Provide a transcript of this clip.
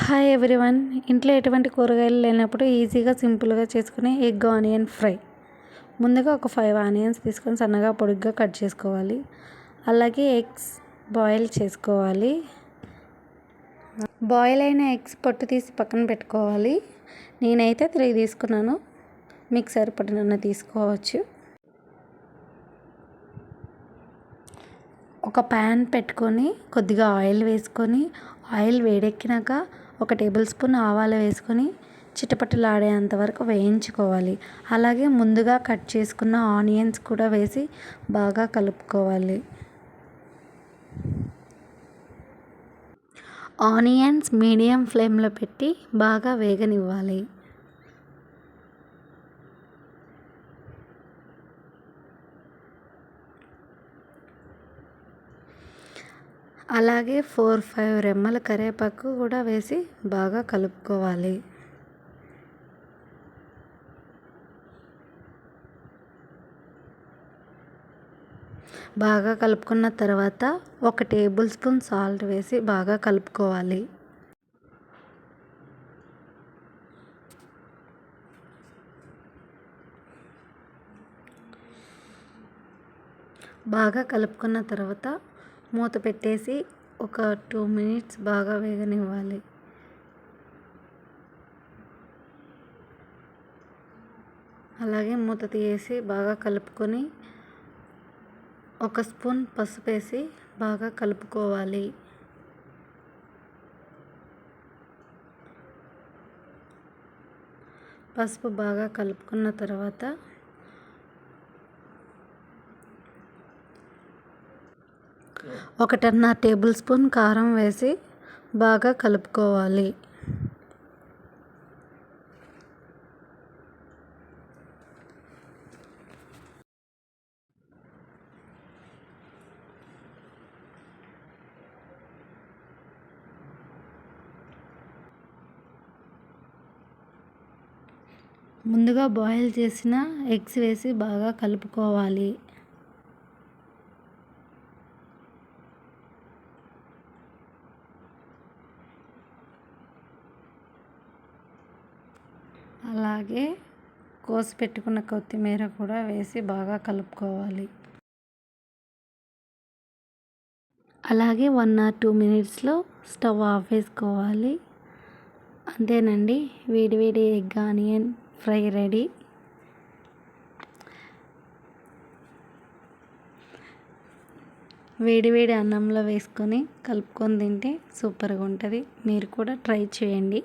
Hi everyone. ఇంట్లో ఎటువంటి కూరగాయలు లేనప్పుడు ఈజీగా సింపుల్గా చేసుకునే ఎగ్ ఆనియన్ ఫ్రై. ముందుగా ఒక 5 ఆనియన్స్ తీసుకొని సన్నగా పొడుగ్గా కట్ చేసుకోవాలి. అలాగే ఎగ్స్ బాయిల్ చేసుకోవాలి. బాయిల్ అయిన ఎగ్స్ పొట్టు తీసి పక్కన పెట్టుకోవాలి. నేనైతే 3 తీసుకున్నాను, మీకు సరిపడినన్ని తీసుకోవచ్చు. ఒక ప్యాన్ పెట్టుకొని కొద్దిగా ఆయిల్ వేసుకొని, ఆయిల్ వేడెక్కినాక 1 టేబుల్ స్పూన్ ఆవాలు వేసుకొని చిటపటలాడేంత వరకు వేయించుకోవాలి. అలాగే ముందుగా కట్ చేసుకున్న ఆనియన్స్ కూడా వేసి బాగా కలుపుకోవాలి. ఆనియన్స్ మీడియం ఫ్లేమ్లో పెట్టి బాగా వేగనివ్వాలి. అలాగే 4-5 రెమ్మల కరివేపాకు కూడా వేసి బాగా కలుపుకోవాలి. బాగా కలుపుకున్న తర్వాత 1 టేబుల్ స్పూన్ సాల్ట్ వేసి బాగా కలుపుకోవాలి. బాగా కలుపుకున్న తర్వాత మూత పెట్టేసి ఒక 2 మినిట్స్ బాగా వేగనివ్వాలి. అలాగే మూత తీసి బాగా కలుపుకొని 1 స్పూన్ పసుపు వేసి బాగా కలుపుకోవాలి. పసుపు బాగా కలుపుకున్న తర్వాత 1.5 టేబుల్ స్పూన్ కారం వేసి బాగా కలుపుకోవాలి. ముందుగా బాయిల్ చేసిన ఎగ్స్ వేసి బాగా కలుపుకోవాలి. అలాగే కోసి పెట్టుకున్న కొత్తిమీర కూడా వేసి బాగా కలుపుకోవాలి. అలాగే 1 or 2 మినిట్స్లో స్టవ్ ఆఫ్ వేసుకోవాలి. అంతేనండి, వేడి ఎగ్ ఆనియన్ ఫ్రై రెడీ. వేడి అన్నంలో వేసుకొని కలుపుకొని తింటే సూపర్గా ఉంటుంది. మీరు కూడా ట్రై చేయండి.